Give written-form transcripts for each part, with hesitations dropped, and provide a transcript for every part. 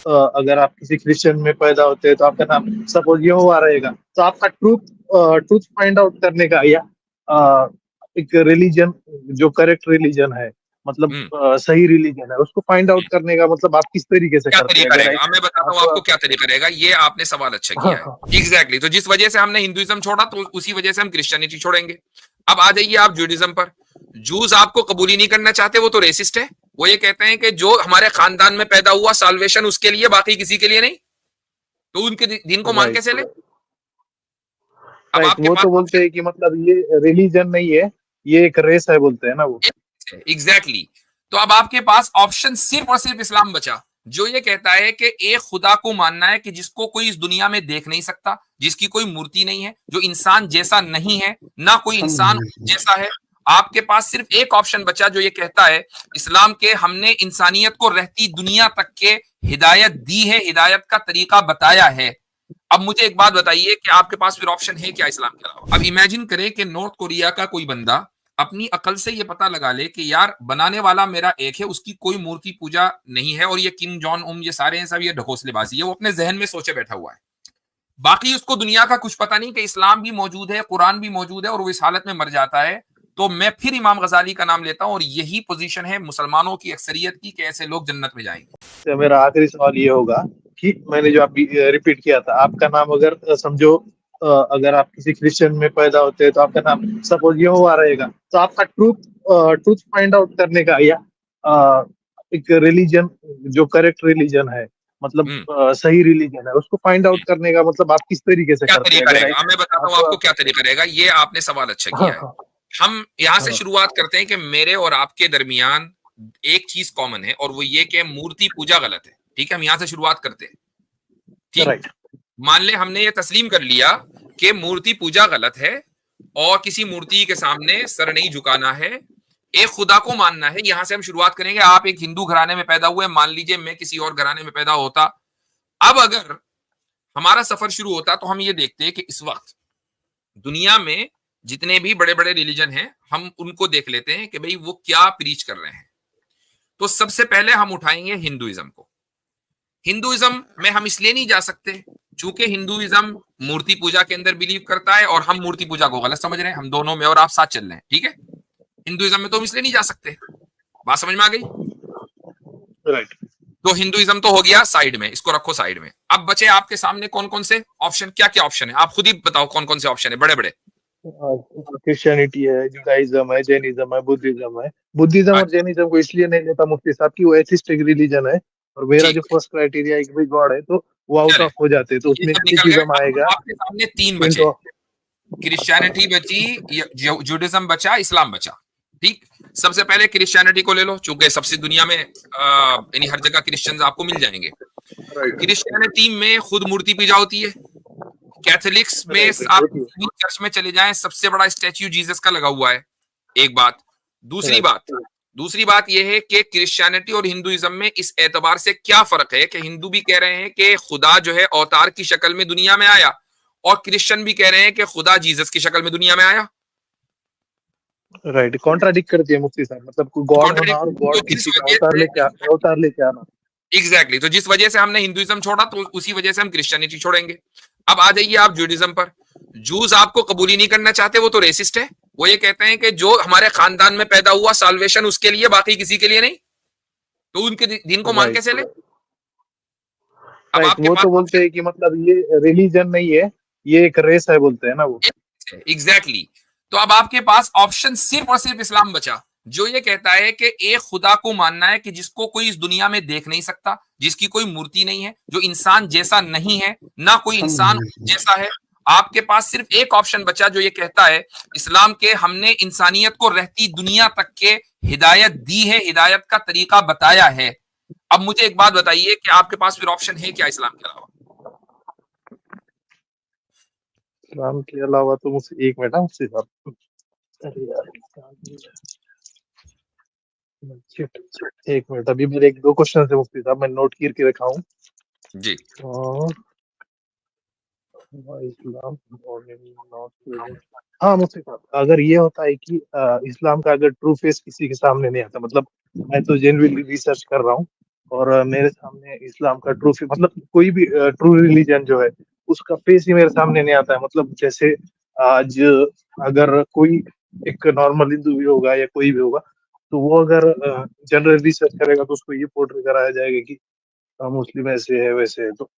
अगर आप किसी क्रिश्चियन में पैदा होते हैं तो आपका नाम सपोज यहोवा रहेगा, तो आपका ट्रूथ फाइंड आउट करने का या अ, एक रिलीजन जो करेक्ट रिलीजन है, मतलब हम्म। सही रिलीजन है, उसको फाइंड आउट करने का मतलब आप किस तरीके से क्या करते हैं? तरीका अगर रहेगा, मैं बताता हूँ आप आपको क्या तरीका रहेगा। ये आपने सवाल अच्छा हाँ किया है। हाँ एग्जैक्टली तो जिस वजह से हमने हिंदुइज्म छोड़ा तो उसी वजह से हम क्रिश्चियनिटी छोड़ेंगे। अब आ जाइए आप जूडिज्म पर। जूस आपको कबूल ही नहीं करना चाहते, वो तो रेसिस्ट है। वो ये कहते हैं कि जो हमारे खानदान में पैदा हुआ साल्वेशन उसके लिए, बाकी किसी के लिए नहीं। तो उनके दिन को मान के राइट चले। अब राइट, आपके वो पास तो बोलते हैं कि मतलब ये रिलीजन नहीं है, ये एक रेस है, बोलते हैं ना वो। एग्जैक्टली तो अब आपके पास ऑप्शन सिर्फ और सिर्फ इस्लाम बचा, जो ये कहता है कि एक खुदा को मानना है कि जिसको कोई इस दुनिया में देख नहीं सकता, जिसकी कोई मूर्ति नहीं है, जो इंसान जैसा नहीं है, ना कोई इंसान जैसा है। आपके पास सिर्फ एक ऑप्शन बचा जो ये कहता है इस्लाम के हमने इंसानियत को रहती दुनिया तक के हिदायत दी है, हिदायत का तरीका बताया है। अब मुझे एक बात बताइए कि आपके पास फिर ऑप्शन है क्या इस्लाम के अलावा? अब इमेजिन करें कि नॉर्थ कोरिया का कोई बंदा अपनी अकल से ये पता लगा ले कि यार बनाने वाला मेरा एक है, उसकी कोई मूर्ति पूजा नहीं है, और ये किम जॉन उम ये सारे हैं सब ये ढकोसलेबाजी है, वो अपने जहन में सोचे बैठा हुआ है। बाकी उसको दुनिया का कुछ पता नहीं कि इस्लाम भी मौजूद है, कुरान भी मौजूद है, और वो इस हालत में मर जाता है। तो मैं फिर इमाम गजाली का नाम लेता हूं, और यही पोजीशन है मुसलमानों की अक्सरियत की कि ऐसे लोग जन्नत में जाएंगे। तो मेरा आखिरी सवाल ये होगा कि मैंने जो आप रिपीट किया था, आपका नाम अगर समझो अगर आप किसी क्रिश्चियन में पैदा होते हैं तो आपका नाम सपोज यहोवा रहेगा, तो आपका ट्रूथ फाइंड आउट करने का या एक रिलीजन जो करेक्ट रिलीजन है, मतलब हम्म। सही रिलीजन है, उसको फाइंड आउट करने का मतलब आप किस तरीके से क्या करते हैं? तरीका अगर रहेगा, अब मैं बताता हूं आपको आप क्या तरीका रहेगा। ये आपने सवाल अच्छा हाँ किया है। हाँ हम यहां से हाँ शुरुआत करते हैं कि मेरे और आपके दरमियान एक चीज कॉमन है, और वो ये कि मूर्ति पूजा गलत है। ठीक है, हम यहां से शुरुआत करते हैं। ठीक, राइट मान ले हमने ये तस्लीम कर लिया कि मूर्ति पूजा गलत है, और किसी मूर्ति के सामने सर नहीं झुकाना है, एक खुदा को मानना है। यहां से हम शुरुआत करेंगे। आप एक हिंदू घराने में पैदा हुए, मान लीजिए मैं किसी और घराने में पैदा होता। अब अगर हमारा सफर शुरू होता तो हम ये देखते हैं कि इस वक्त दुनिया में जितने भी बड़े बड़े रिलीजन हैं, हम उनको देख लेते हैं कि भाई वो क्या प्रीच कर रहे हैं। तो सबसे पहले हम उठाएंगे हिंदुइज्म को। हिंदुइज्म में हम इसलिए नहीं जा सकते चूंकि हिंदुइज्म मूर्ति पूजा के अंदर बिलीव करता है, और हम मूर्ति पूजा को गलत समझ रहे हैं। हम दोनों में और आप साथ चल रहे हैं, ठीक है। हिंदुइज्म में तो हम इसलिए नहीं जा सकते। बात समझ में आ गई? राइट। तो हिंदुइज्म तो हो गया साइड में, इसको रखो साइड में। अब बचे आपके सामने कौन कौन से ऑप्शन, क्या क्या ऑप्शन है, आप खुद ही बताओ कौन कौन से ऑप्शन है बड़े बड़े। क्रिश्चियनिटी है, जुडाइज्म है, जैनिज्म है, बुद्धिज्म है। बुद्धिज्म और अच्छा, जैनिज्म को इसलिए नहीं लेता मुफ्ती साहब कि वो एथिस्टिक रिलीजन है, और मेरा जो ठीक, फर्स्ट क्राइटेरिया एक भी गॉड है, तो वो आउट चले ऑफ हो जाते हैं, तो ये उसमें सब निकल गए। एथिज्म अब आएगा आपके सामने तीन बचे। into क्रिश्चियनिटी बची, जूडिज्म बचा, इस्लाम बचा। ठीक, सबसे पहले क्रिश्चियनिटी को ले लो, चूंकि सबसे दुनिया में यानी हर जगह क्रिश्चियंस आपको मिल जाएंगे। राइट क्रिश्चियनिटी में खुद मूर्ति पूजा होती है। कैथोलिक्स में राइट आप होती है। चर्च में चले जाएं, सबसे बड़ा स्टैच्यू जीसस का लगा हुआ है। एक बात। दूसरी राइट बात, दूसरी बात यह है कि क्रिश्चियनिटी और हिंदुइज्म में इस एतबार से क्या फर्क है कि हिंदू भी कह रहे हैं कि खुदा जो है अवतार की शक्ल में दुनिया में आया, और क्रिश्चियन भी कह रहे हैं कि खुदा जीसस की शक्ल में दुनिया में आया। राइट, कॉन्ट्राडिक्ट करती है मुफ्ती साहब, मतलब गॉड होना और कॉन्ट्रडिक्ट तो गॉड जिस किसी का वजह से अवतार लेके आना। एग्जैक्टली तो जिस वजह से हमने हिंदुइज्म छोड़ा तो उसी वजह से हम क्रिश्चियनिटी छोड़ेंगे। अब आ जाइए आप जूडिज्म पर। जूस आपको कबूल ही नहीं करना चाहते, वो तो रेसिस्ट है। वो ये कहते हैं कि जो हमारे खानदान में पैदा हुआ साल्वेशन उसके लिए, बाकी किसी के लिए नहीं। तो उनके दिन को मान के राइट चले। अब राइट, आपके वो पास तो बोलते हैं कि मतलब ये रिलीजन नहीं है, ये एक रेस है, बोलते हैं ना वो। एग्जैक्टली तो अब आपके पास ऑप्शन सिर्फ और सिर्फ इस्लाम बचा, जो ये कहता है कि एक खुदा को मानना है कि जिसको कोई इस दुनिया में देख नहीं सकता, जिसकी कोई मूर्ति नहीं है, जो इंसान जैसा नहीं है, ना कोई इंसान जैसा है। आपके पास सिर्फ एक ऑप्शन बचा जो ये कहता है इस्लाम के हमने इंसानियत को रहती दुनिया तक के हिदायत दी है, हिदायत का तरीका बताया है। अब मुझे एक बात बताइए कि आपके पास फिर ऑप्शन है क्या इस्लाम के अलावा? इस्लाम के अलावा तो मुझसे एक मिनट, मुझसे साहब, अरे यार, shit, एक मिनट, अभी मेरे एक दो क्वेश्चन है मुफ्ती साहब, मैं नोट करके रखा हूँ। जी, और इस्लाम और नॉट, हाँ मुफ्ती साहब, अगर ये होता है कि इस्लाम का अगर ट्रू फेस किसी के सामने नहीं आता, मतलब मैं तो जेन्युइनली रिसर्च कर रहा हूँ, और मेरे सामने इस्लाम का ट्रू मतलब कोई भी ट्रू रिलीजन जो है उसका फेस ही मेरे सामने नहीं आता है। मतलब जैसे आज अगर कोई एक नॉर्मल हिंदू भी होगा या कोई भी होगा, तो वो अगर जनरल रिसर्च करेगा तो उसको ये पोर्ट्रे कराया जाएगा कि मुस्लिम ऐसे है वैसे है। तो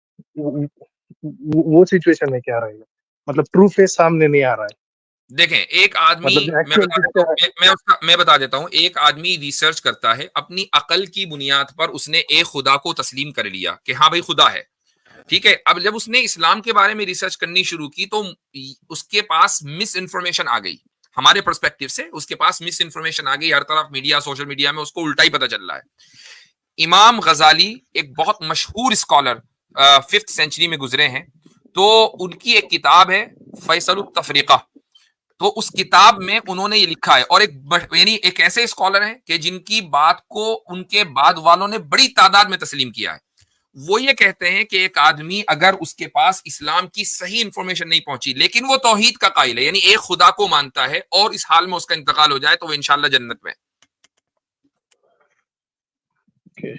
वो सिचुएशन में क्या रहेगा? मतलब ट्रू फेस सामने नहीं आ रहा है। देखें, एक आदमी, मतलब जो मैं एक्चुअल बता देता पिक्चर हूँ, है। मैं बता देता हूँ, एक आदमी रिसर्च करता है अपनी अकल की बुनियाद पर, उसने एक खुदा को तस्लीम कर लिया कि हाँ भाई खुदा है, ठीक है। अब जब उसने इस्लाम के बारे में रिसर्च करनी शुरू की तो उसके पास मिस इन्फॉर्मेशन आ गई। हमारे पर्सपेक्टिव से उसके पास मिस इन्फॉर्मेशन आ गई, हर तरफ मीडिया, सोशल मीडिया में उसको उल्टा ही पता चल रहा है। इमाम गजाली एक बहुत मशहूर स्कॉलर 5th सेंचुरी में गुजरे हैं, तो उनकी एक किताब है फैसल तफरीका। तो उस किताब में उन्होंने ये लिखा है, और यानी एक ऐसे स्कॉलर हैं कि जिनकी बात को उनके बाद वालों ने बड़ी तादाद में तस्लीम किया है। वो ये कहते हैं कि एक आदमी अगर उसके पास इस्लाम की सही इंफॉर्मेशन नहीं पहुंची, लेकिन वो तौहीद का कायल है, यानी एक खुदा को मानता है, और इस हाल में उसका इंतकाल हो जाए, तो वो इंशाल्लाह जन्नत में। ओके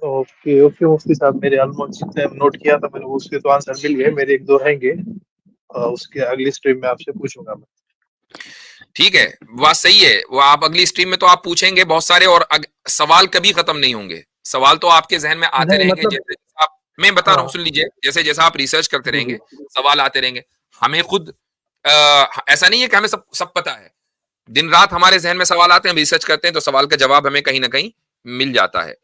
ओके ओके मुफ्ती साहब, मेरे ऑलमोस्ट जितने नोट किया था मैंने उसके तो आंसर मिल गए। मेरे एक दो रहेंगे, उसके अगली स्ट्रीम में आपसे पूछूंगा मैं। ठीक है, बात सही है। वो आप अगली स्ट्रीम में तो आप पूछेंगे बहुत सारे, और सवाल कभी खत्म नहीं होंगे। सवाल तो आपके जहन में आते नहीं रहेंगे, मतलब जैसे आप, मैं बता रहा हूँ, हाँ सुन लीजिए, जैसे जैसा आप रिसर्च करते जी जी रहेंगे सवाल आते रहेंगे। हमें खुद ऐसा नहीं है कि हमें सब सब पता है। दिन रात हमारे जहन में सवाल आते हैं, हम रिसर्च करते हैं, तो सवाल का जवाब हमें कहीं ना कहीं मिल जाता है।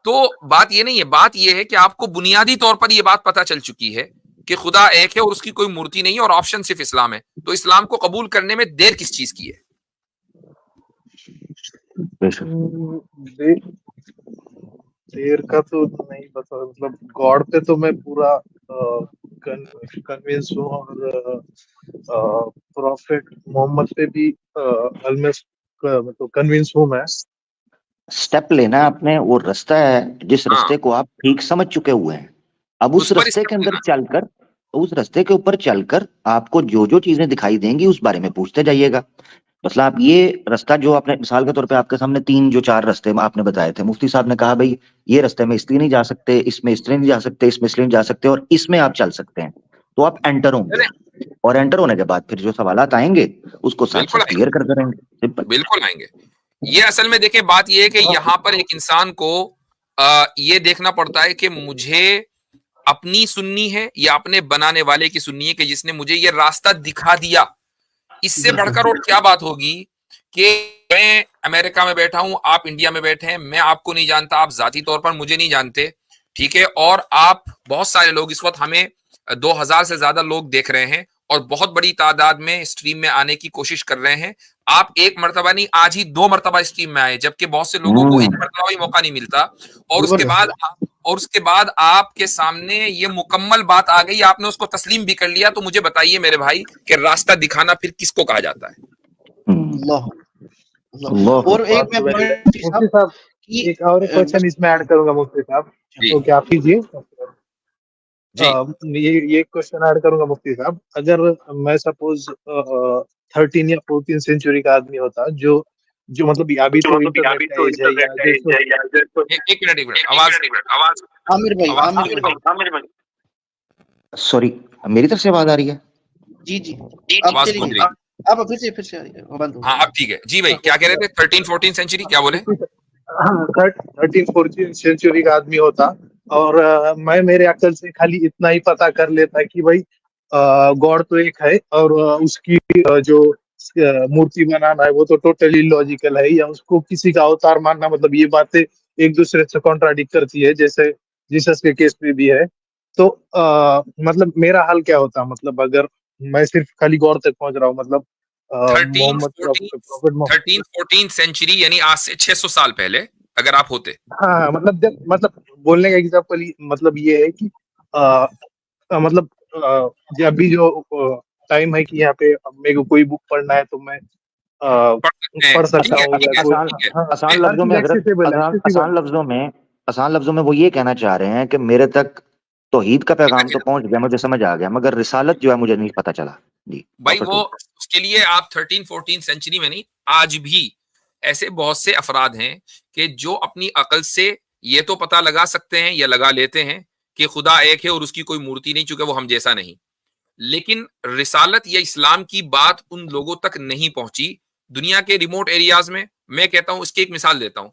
तो बात ये नहीं है, बात ये है कि आपको बुनियादी तौर पर यह बात पता चल चुकी है कि खुदा एक है और उसकी कोई मूर्ति नहीं है, और ऑप्शन सिर्फ इस्लाम है। तो इस्लाम को कबूल करने में देर किस चीज की है? देर देर का तो नहीं पता। मतलब गॉड पे तो मैं पूरा कन्विंस हूँ, और प्रॉफिट मोहम्मद पे भी ऑलमोस्ट मतलब कन्विंस हूँ मैं। स्टेप लेना है आपने, वो रास्ता है जिस हाँ, रास्ते को आप ठीक समझ चुके हुए हैं। अब उस उस पर रास्ते स्टेप के अंदर लेना। चलकर, उस रास्ते के ऊपर चलकर आपको जो जो चीजें दिखाई देंगी उस बारे में पूछते जाइएगा। मतलब आप ये रास्ता जो आपने, मिसाल के तौर पे आपके सामने 3 4 रास्ते आपने बताए थे, मुफ्ती साहब ने कहा भाई ये रास्ते में इसलिए नहीं जा सकते, इसमें इसलिए नहीं जा सकते, इसमें इसलिए नहीं जा सकते, और इसमें आप चल सकते हैं। तो आप एंटर होंगे, और एंटर होने के बाद फिर जो सवालात आएंगे उसको साथ बिल्कुल साथ आएंगे, क्लियर करते रहेंगे। सिंपल। बिल्कुल आएंगे। ये असल में देखें, बात ये है कि हाँ यहाँ पर एक इंसान को ये देखना पड़ता है कि मुझे अपनी सुननी है या अपने बनाने वाले की सुननी है, कि जिसने मुझे ये रास्ता दिखा दिया। इससे बढ़कर और क्या बात होगी कि मैं अमेरिका में बैठा हूं, आप इंडिया में बैठे हैं, मैं आपको नहीं जानता, आप जाती तौर पर मुझे नहीं जानते, ठीक है, और आप, बहुत सारे लोग इस वक्त हमें 2000 से ज्यादा लोग देख रहे हैं, और बहुत बड़ी तादाद में स्ट्रीम में आने की कोशिश कर रहे हैं। आप एक मर्तबा नहीं, आज ही 2 मर्तबा स्ट्रीम में आए, जबकि बहुत से लोगों को एक मर्तबा भी मौका नहीं मिलता। और उसके बाद आपके सामने ये मुकम्मल बात आ गई, आपने उसको तस्लीम भी कर लिया। तो मुझे बताइए मेरे भाई कि रास्ता दिखाना फिर किसको कहा जाता है? अल्लाह और एक मैं मुफ्ती साहब एक और क्वेश्चन इसमें ऐड करूंगा मुफ्ती साहब, जी तो क्या आप कीजिए। जी ये क्वेश्चन ऐड करूंगा मुफ्ती साहब। अगर मैं सपोज 13 या 14 सेंचुरी का आदमी होता, जो जो मतलब अभी तो इंटरनेट का एज है, या जैसे एक मिनट आवाज आमिर भाई आवाज आमिर भाई सॉरी, मेरी तरफ से आवाज आ रही है? जी जी अब आवाज चलिए, गूंज रही। अब फिर से बंद हो हाँ अब ठीक है जी भाई, क्या कह रहे थे? 13-14 सेंचुरी क्या बोले? हाँ 13-14 सेंचुरी का आदमी होता, और मैं मेरे अकल से खाली इतना ही पता कर लेता कि भाई गॉड तो एक है, और उसकी जो मूर्ति बनाना है वो तो टोटली लॉजिकल है, या उसको किसी का अवतार मानना, मतलब ये बातें एक दूसरे से कॉन्ट्राडिक्ट करती है, जैसे जीसस के केस में भी है। तो मतलब मेरा हाल क्या होता? मतलब अगर मैं सिर्फ खाली गॉड तक पहुंच रहा हूँ, मतलब मोहम्मद प्रॉफिट 13-14 सेंचुरी यानी आज से 600 साल पहले अगर आप होते। हाँ मतलब बोलने का एग्जाम्पल मतलब ये है कि मतलब जब भी जो टाइम है कि यहाँ पे मेरे को कोई बुक पढ़ना है तो मैं पढ़ सकता हूँ, या कोई आसान हर लफ्जों चीज में, अगर एक्सेसिबल है, accessible। आसान लफ्जों में वो ये कहना चाह रहे हैं कि मेरे तक तौहीद का पैगाम तो पहुंच गया, मुझे समझ आ गया, मगर रिसालत जो है मुझे नहीं पता चला। जी भाई प्रॉफिट वो, उसके लिए आप 13-14 सेंचुरी में नहीं, आज भी ऐसे बहुत से अफराद हैं कि जो अपनी अकल से ये तो पता लगा सकते हैं या लगा लेते हैं कि खुदा एक है और उसकी कोई मूर्ति नहीं, चूंकि वो हम जैसा नहीं, लेकिन रिसालत या इस्लाम की बात उन लोगों तक नहीं पहुंची। दुनिया के रिमोट एरियाज में, मैं कहता हूं, इसकी एक मिसाल देता हूं,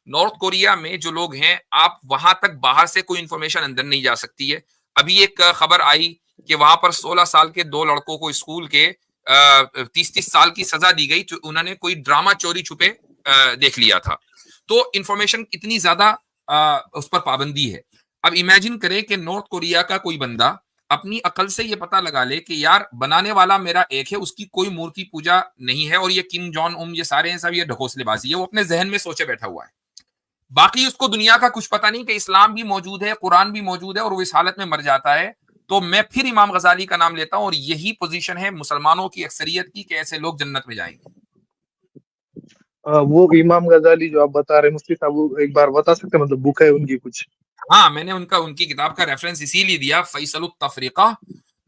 नॉर्थ कोरिया में जो लोग हैं, आप वहां तक बाहर से कोई इंफॉर्मेशन अंदर नहीं जा सकती है। अभी एक खबर आई कि वहां पर 16 साल के 2 लड़कों को स्कूल के 30-30 साल की सजा दी गई, जो उन्होंने कोई ड्रामा चोरी छुपे देख लिया था। तो इंफॉर्मेशन इतनी ज्यादा उस पर पाबंदी है। अब इमेजिन करें कि नॉर्थ कोरिया का कोई बंदा अपनी अकल से ये पता लगा ले कि यार बनाने वाला मेरा एक है, उसकी कोई मूर्ति पूजा नहीं है, और ये किम जॉन उन ये सारे हैं सब ये ढकोसलेबाजी है, वो अपने जहन में सोचे बैठा हुआ है। बाकी उसको दुनिया का कुछ पता नहीं कि इस्लाम भी मौजूद है, कुरान भी मौजूद है, और वो इस हालत में मर जाता है। तो मैं फिर इमाम गजाली का नाम लेता हूं, और यही पोजीशन है मुसलमानों की अक्सरियत की कि ऐसे लोग जन्नत में जाएंगे। वो इमाम गजाली जो आप बता रहे हैं मुफ्ती साहब, वो एक बार बता सकते हैं, मतलब बुक है उनकी कुछ? हाँ, मैंने उनकी किताब का रेफरेंस इसीलिए दिया, फैसलुत तफरीका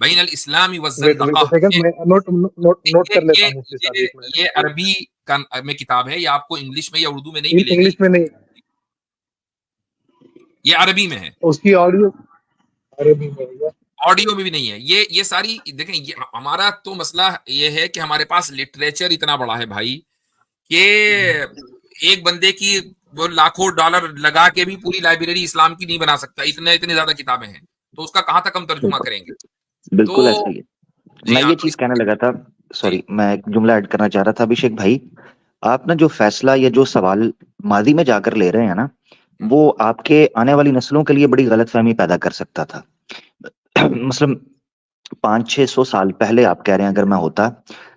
बैन अल इस्लामी व वेट वेट सेकंड, मैं नोट कर लेता हूं मुफ्ती साहब, एक मिनट। ये अरबी का में किताब है, ये आपको इंग्लिश में या उर्दू में नहीं मिलेगी। इंग्लिश में नहीं, ये अरबी में है। उसकी ऑडियो अरबी में है? ऑडियो में भी नहीं है। ये सारी देखें, ये हमारा तो मसला ये है कि हमारे पास लिटरेचर इतना बड़ा है भाई, कि एक बंदे की वो लाखों डॉलर लगा के भी पूरी लाइब्रेरी इस्लाम की नहीं बना सकता, इतने ज्यादा किताबें हैं, तो उसका कहां तक हम तर्जुमा करेंगे? बिल्कुल तो ऐसा ही है। मैं ये चीज कहने लगा था, सॉरी, मैं एक जुमला ऐड करना चाह रहा था। अभिषेक भाई, आप ना जो फैसला या जो सवाल मादी में जाकर ले रहे हैं ना, वो आपके आने वाली नस्लों के लिए बड़ी गलतफहमी पैदा कर सकता था। मतलब 500-600 साल पहले आप कह रहे हैं अगर मैं होता,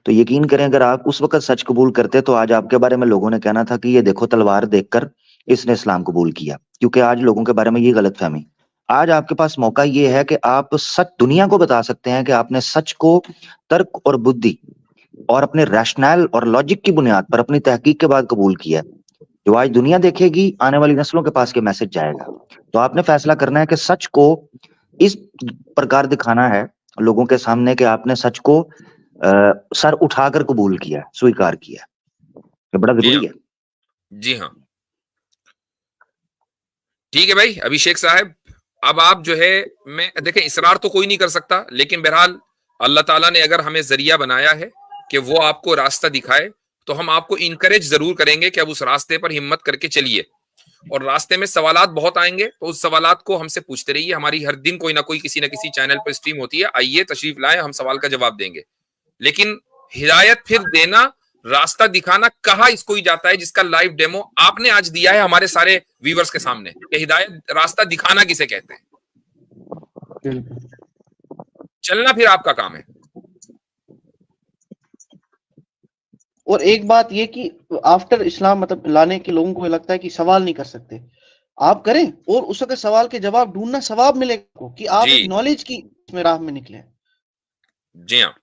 तो यकीन करें अगर आप उस वक्त सच कबूल करते तो आज आपके बारे में लोगों ने कहना था कि ये देखो तलवार देखकर इसने इस्लाम कबूल किया। क्योंकि आज लोगों के बारे में ये गलतफहमी, आज आपके पास मौका ये है कि आप सच दुनिया को बता सकते हैं कि आपने सच को तर्क और बुद्धि और अपने रैशनल और लॉजिक की बुनियाद पर अपनी तहकीक के बाद कबूल किया। जो आज दुनिया देखेगी, आने वाली नस्लों के पास के मैसेज जाएगा। तो आपने फैसला करना है कि सच को इस प्रकार दिखाना है लोगों के सामने कि आपने सच को सर उठाकर कबूल किया, स्वीकार किया। ये बड़ा जरूरी है। जी हाँ, ठीक है भाई अभिषेक साहब। अब आप जो है, मैं देखें इसरार तो कोई नहीं कर सकता, लेकिन बहरहाल अल्लाह ताला ने अगर हमें जरिया बनाया है कि वो आपको रास्ता दिखाए, तो हम आपको इनकरेज जरूर करेंगे कि अब उस रास्ते पर हिम्मत करके चलिए। और रास्ते में सवालात बहुत आएंगे, तो उस सवालात को हमसे पूछते रहिए। हमारी हर दिन कोई ना कोई किसी न किसी चैनल पर स्ट्रीम होती है, आइए तशरीफ लाए, हम सवाल का जवाब देंगे। लेकिन हिदायत फिर देना, रास्ता दिखाना कहाँ इसको ही जाता है, जिसका लाइव डेमो आपने आज दिया है हमारे सारे व्यूवर्स के सामने कि हिदायत रास्ता दिखाना किसे कहते हैं। चलना फिर आपका काम है। और एक बात ये कि आफ्टर इस्लाम मतलब लाने के लोगों को लगता है कि सवाल नहीं कर सकते, आप करें और उस वक्त सवाल के जवाब ढूंढना सवाब मिलेगा कि आप एक नॉलेज की इसमें राह में निकले। जी हाँ,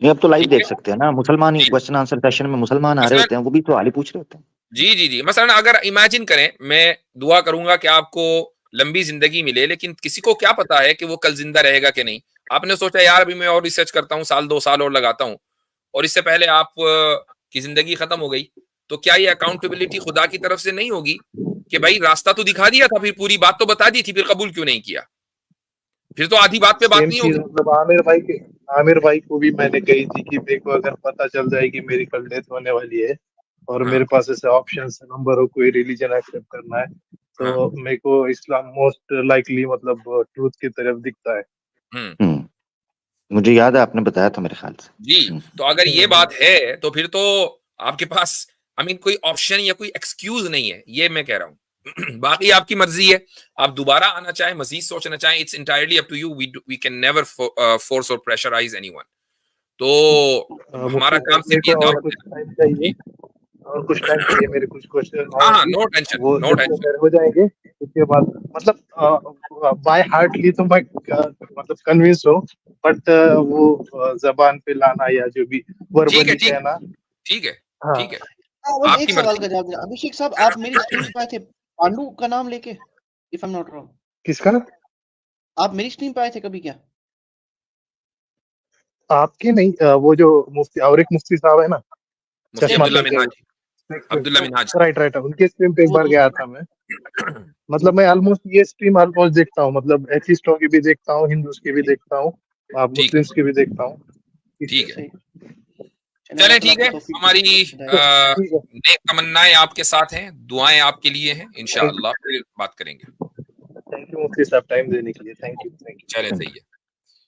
ये अब तो लाइव देख सकते हैं ना, मुसलमान ही क्वेश्चन आंसर सेशन में मुसलमान आ रहे होते हैं, वो भी सवाल ही पूछ रहे होते हैं। जी जी जी, मसलन अगर इमेजिन करें, मैं दुआ करूंगा कि आपको लंबी जिंदगी मिले, लेकिन किसी को क्या पता है कि वो कल जिंदा रहेगा कि नहीं। आपने सोचा यार अभी मैं और रिसर्च करता हूँ, 1-2 साल और लगाता हूँ, और इससे पहले आप की जिंदगी खत्म हो गई, तो क्या ये अकाउंटेबिलिटी खुदा की तरफ से नहीं होगी कि भाई रास्ता तो दिखा दिया था, फिर पूरी बात तो बता दी थी, फिर कबूल क्यों नहीं किया? फिर तो आधी बात पे बात नहीं होगी। मतलब आमिर भाई को भी मैंने कही थी कि मेरे को अगर पता चल जाए कि मेरी कल डेथ होने वाली है और मेरे पास ऐसे ऑप्शन नंबर हो, कोई रिलीजन एक्सेप्ट करना है, तो मेरे को इस्लाम मोस्ट लाइकली मतलब ट्रूथ की तरफ दिखता है। मुझे याद है आपने बताया था मेरे ख्याल से। जी, तो अगर ये बात है तो फिर तो आपके पास कोई ऑप्शन या कोई एक्सक्यूज नहीं है, ये मैं कह रहा हूँ। बाकी आपकी मर्जी है, आप दोबारा आना चाहें, मजीद सोचना चाहें, it's entirely up to you. We can never force और प्रेशराइज एनीवन। तो हमारा काम सिर्फ ये दावत है। और कुछ टाइम चाहिए, मेरे कुछ क्वेश्चन हाँ, नो टेंशन, नो टेंशन हो जाएंगे। उसके बाद मतलब बाय हार्टली तो मैं मतलब कन्विंस हूँ, बट वो जबान पे लाना या जो भी वर्बली कहना, ठीक है। बस एक सवाल का जवाब। अभिषेक साहब, आप मेरी स्क्रीन पे आए थे पांडु का नाम लेके, if I am not wrong. किसका? आप मेरी स्क्रीन पे आए थे कभी क्या? आपके नहीं, वो जो मुफ्ती और एक मुफ्ती साहब है ना, मुफ्ती चश्मा अब्दुल्ला पहन के, मिनहाज, अब्दुल्ला मिनहाज। राइट, उनके स्ट्रीम पे एक बार गया था मैं। मतलब मैं ऑलमोस्ट ये स्ट्रीम ऑलमोस्ट देखता हूँ, मतलब एथिस्टों की भी देखता हूँ, हिंदूज की भी देखता हूँ, ठीक है, मुस्लिम्स की भी देखता हूँ। ठीक है, सही। चले ठीक है। तौफीक हमारी हिदायत। ठीक है, नेक तमन्नाएं आपके साथ हैं, दुआएं आपके लिए हैं, इंशाअल्लाह फिर बात करेंगे। थैंक यू मुफ्ती साहब टाइम देने के लिए, थैंक यू। चले सही है।